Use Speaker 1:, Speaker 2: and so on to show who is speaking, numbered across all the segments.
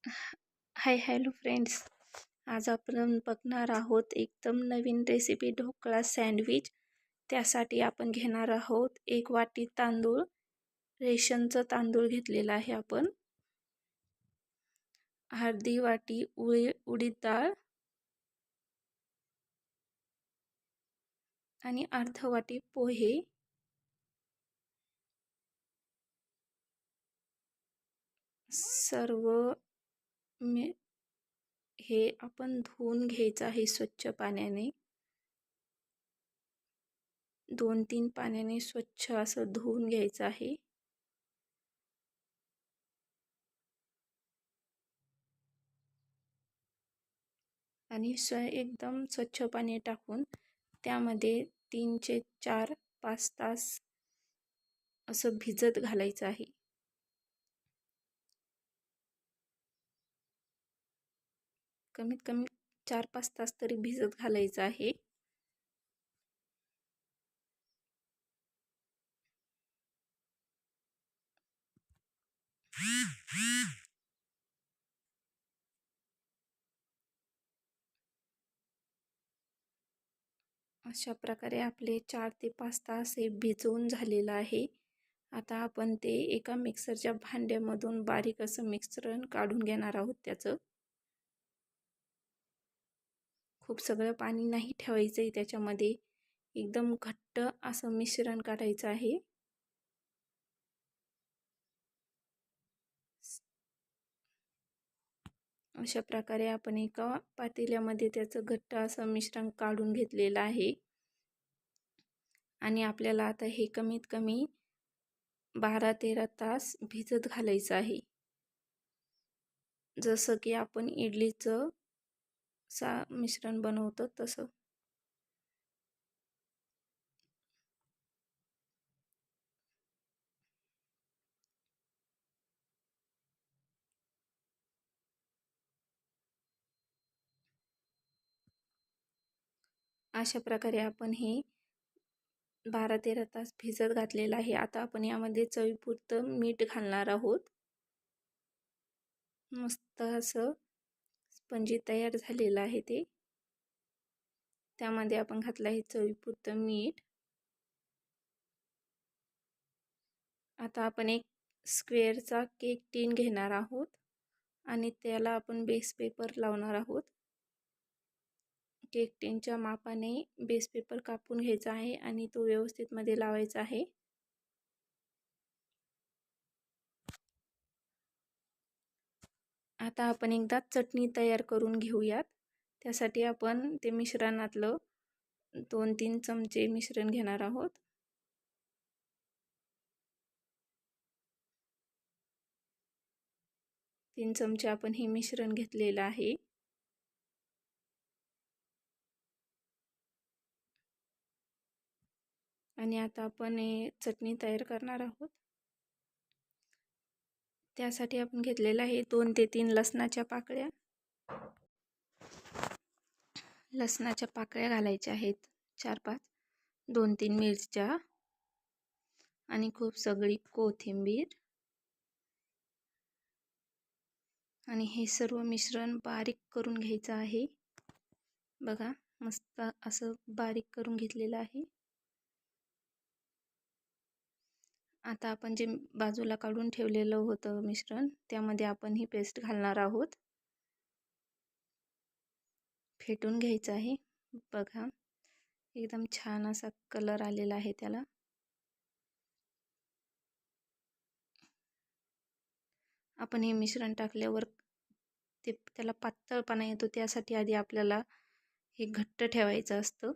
Speaker 1: Hi hello friends. आज आपण बघणार आहोत एकदम नवीन रेसिपी ढोकळा सँडविच. त्यासाठी आपण घेणार आहोत 1 वाटी तांदूळ. रेशनचं तांदूळ घेतलेला आहे आपण. अर्धी वाटी उडीद डाळ आणि अर्ध वाटी पोहे. सर्व हे आपण धुवून घ्यायचं आहे स्वच्छ पाण्याने. 2-3 पाण्याने स्वच्छ असं धुवून घ्यायचं आहे. आणि एकदम स्वच्छ पाणी टाकून त्यामध्ये 3 ते 4-5 तास असं भिजत घालायचं आहे. कमीत कमी 4-5 तास तरी भिजत घालायचं आहे. अशा प्रकारे आपले 4 ते 5 तास हे भिजवून झालेलं आहे. आता आपण ते एका मिक्सरच्या भांड्यामधून बारीक असं मिश्रण काढून घेणार आहोत. त्याचं खूप सगळं पाणी नाही ठेवायचं आहे त्याच्यामध्ये. एकदम घट्ट असं मिश्रण काढायचं आहे. अशा प्रकारे आपण एका पातेल्यामध्ये त्याचं घट्ट असं मिश्रण काढून घेतलेलं आहे. आणि आपल्याला आता हे कमीत कमी 12-13 तास भिजत घालायचं आहे. जसं की आपण इडलीचं मिश्रण बनवतो तसं. अशा प्रकारे आपण हे 12-13 तास भिजत घातलेलं आहे. आता आपण यामध्ये चवीपुरतं मीठ घालणार आहोत. मस्त असं स्पंजी तयार झालेलं आहे ते. त्यामध्ये आपण घातलं आहे चवीपुरतं मीठ. आता आपण एक स्क्वेअरचा केक टीन घेणार आहोत आणि त्याला आपण बेस पेपर लावणार आहोत. केक टीनच्या मापाने बेस पेपर कापून घ्यायचा आहे आणि तो व्यवस्थित मध्ये लावायचा आहे. आता आपण एकदा चटणी तयार करून घेऊयात. त्यासाठी आपण ते मिश्रणातलं 2-3 चमचे मिश्रण घेणार आहोत. तीन चमचे आपण हे मिश्रण घेतलेलं आहे. आणि आता आपण चटणी तयार करणार आहोत. त्यासाठी आपण घेतलेलं आहे 2 ते 3 लसणाच्या पाकळ्या. लसणाच्या पाकळ्या घालायच्या आहेत 4-5. 2-3 मिरच्या आणि खूप सगळी कोथिंबीर. आणि हे सर्व मिश्रण बारीक करून घ्यायचं आहे. बघा मस्त असं बारीक करून घेतलेलं आहे. आता आपण जे बाजूला काढून ठेवलेलं होतं मिश्रण त्यामध्ये आपण ही पेस्ट घालणार आहोत. फेटून घ्यायचं आहे. बघा एकदम छान असा कलर आलेला आहे त्याला. आपण हे मिश्रण टाकल्यावर त्याला पातळपणा येतो. त्यासाठी आधी आपल्याला हे घट्ट ठेवायचं असतं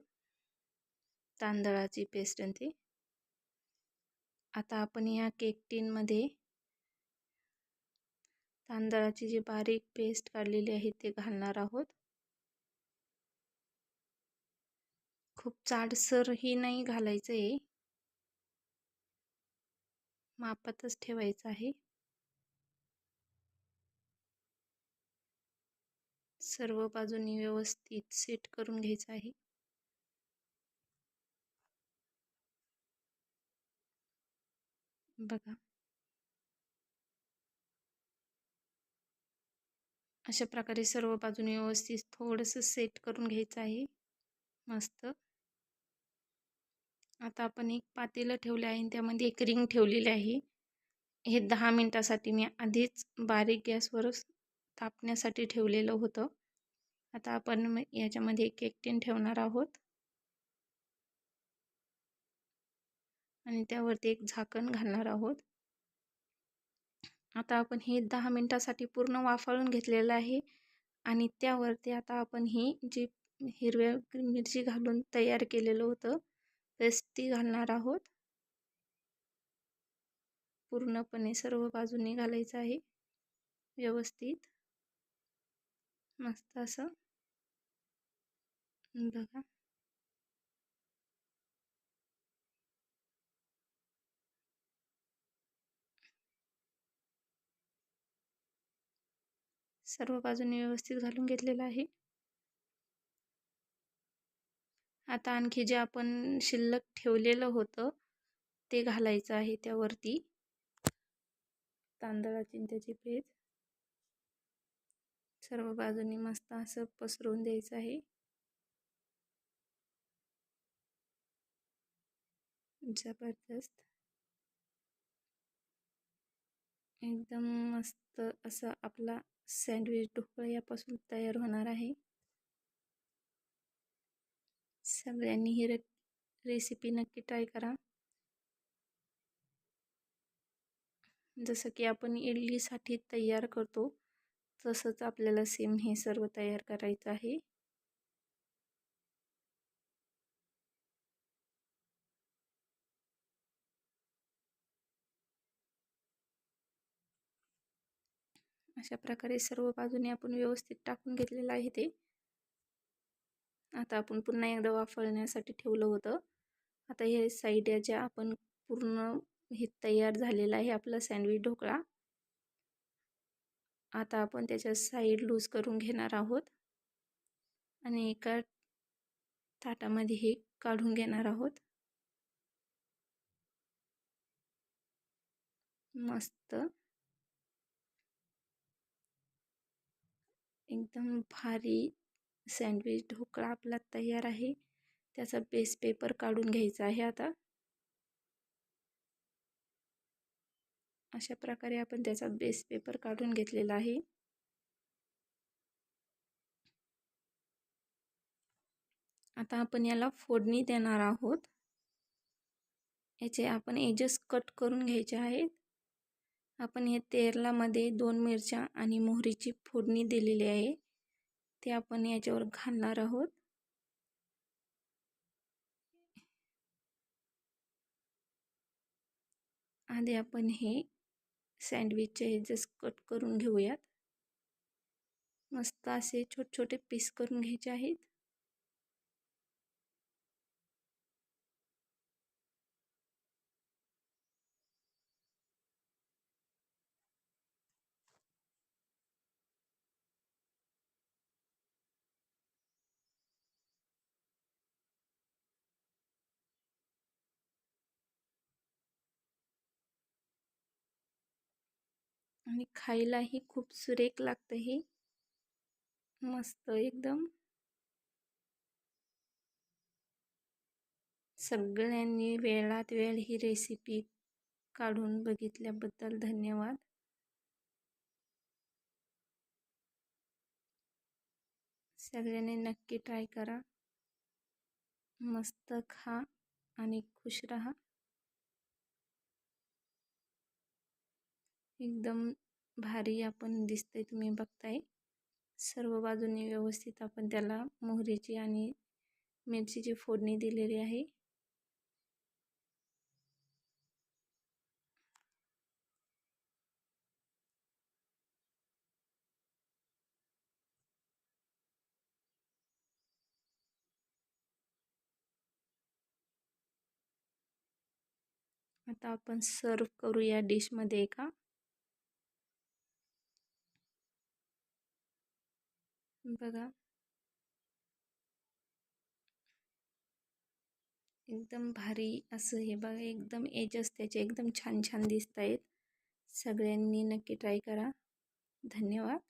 Speaker 1: तांदळाची पेस्ट आणि ते. आता आपण या केक टीनमध्ये तांदळाची जी बारीक पेस्ट काढलेली आहे ते घालणार आहोत. खूप जाडसरही नाही घालायचं आहे, मापातच ठेवायचं आहे. सर्व बाजूनी व्यवस्थित सेट करून घ्यायचं आहे. बघा अशा प्रकारे सर्व बाजूने व्यवस्थित थोडंसं सेट करून घ्यायचं आहे मस्त. आता आपण एक पातेलं ठेवले आहे आणि त्यामध्ये एक रिंग ठेवलेली आहे. हे 10 मिनिटासाठी मी आधीच बारीक गॅसवर तापण्यासाठी ठेवलेलं होतं. आता आपण याच्यामध्ये एक टिन ठेवणार आहोत आणि त्यावरती एक झाकण घालणार आहोत. आता आपण हे 10 मिनिटासाठी पूर्ण वाफाळून घेतलेलं आहे आणि त्यावरती आता आपण ही जी हिरव्या मिरची घालून तयार केलेलं होतं पेस्ट ती घालणार आहोत. पूर्णपणे सर्व बाजूंनी घालायचं आहे व्यवस्थित मस्त असं बघा. सर्व बाजूंनी व्यवस्थित घालून घेतलेलं आहे. आता आणखी जे आपण शिल्लक ठेवलेलं होतं ते घालायचं आहे त्यावरती तांदळाची त्याची पेज सर्व बाजूंनी मस्त असं पसरवून द्यायचं आहे. जबरदस्त एकदम मस्त असा आपला सँडविच ढोकळा यापासून तयार होणार आहे. सगळ्यांनी ही रेसिपी नक्की ट्राय करा. जसं की आपण इडलीसाठी तयार करतो तसंच आपल्याला सेम हे सर्व तयार करायचं आहे. अशा प्रकारे सर्व बाजूने आपण व्यवस्थित टाकून घेतलेलं आहे ते. आता आपण पुन्हा एकदा वाफळण्यासाठी ठेवलं होतं. आता हे साईड ज्या आपण पूर्ण हे तयार झालेलं आहे आपला सँडविच ढोकळा. आता आपण त्याच्या साईड लूज करून घेणार आहोत आणि एका ताटामध्ये हे काढून घेणार आहोत. मस्त एकदम भारी सँडविच ढोकळा आपला तयार आहे. त्याचा बेस पेपर काढून घ्यायचा आहे. आता अशा प्रकारे आपण त्याचा बेस पेपर काढून घेतलेला आहे. आता आपण याला फोडणी देणार आहोत. याचे आपण एजेस कट करून घ्यायचे आहेत. आपण हे तेलामध्ये 2 मिरच्या आणि मोहरीची फोडणी दिलेली आहे ते आपण याच्यावर घालणार आहोत. आधी आपण हे सँडविचचे एजेस कट करून घेऊयात. मस्त असे छोटे छोटे पीस करून घ्यायचे आहेत. आणि खायलाही खूप सुरेख लागतं हे. मस्त एकदम. सगळ्यांनी वेळात वेळ ही रेसिपी काढून बघितल्याबद्दल धन्यवाद. सगळ्यांनी नक्की ट्राय करा. मस्त खा आणि खुश रहा. एकदम भारी आपण दिसतंय तुम्ही बघताय. सर्व बाजूंनी व्यवस्थित आपण त्याला मोहरीची आणि मिरचीची फोडणी दिलेली आहे. आता आपण सर्व करू या डिशमध्ये का. बघा एकदम भारी असं हे बघा एकदम एजेस त्याचे एकदम छान छान दिसत आहेत. सगळ्यांनी नक्की ट्राय करा. धन्यवाद.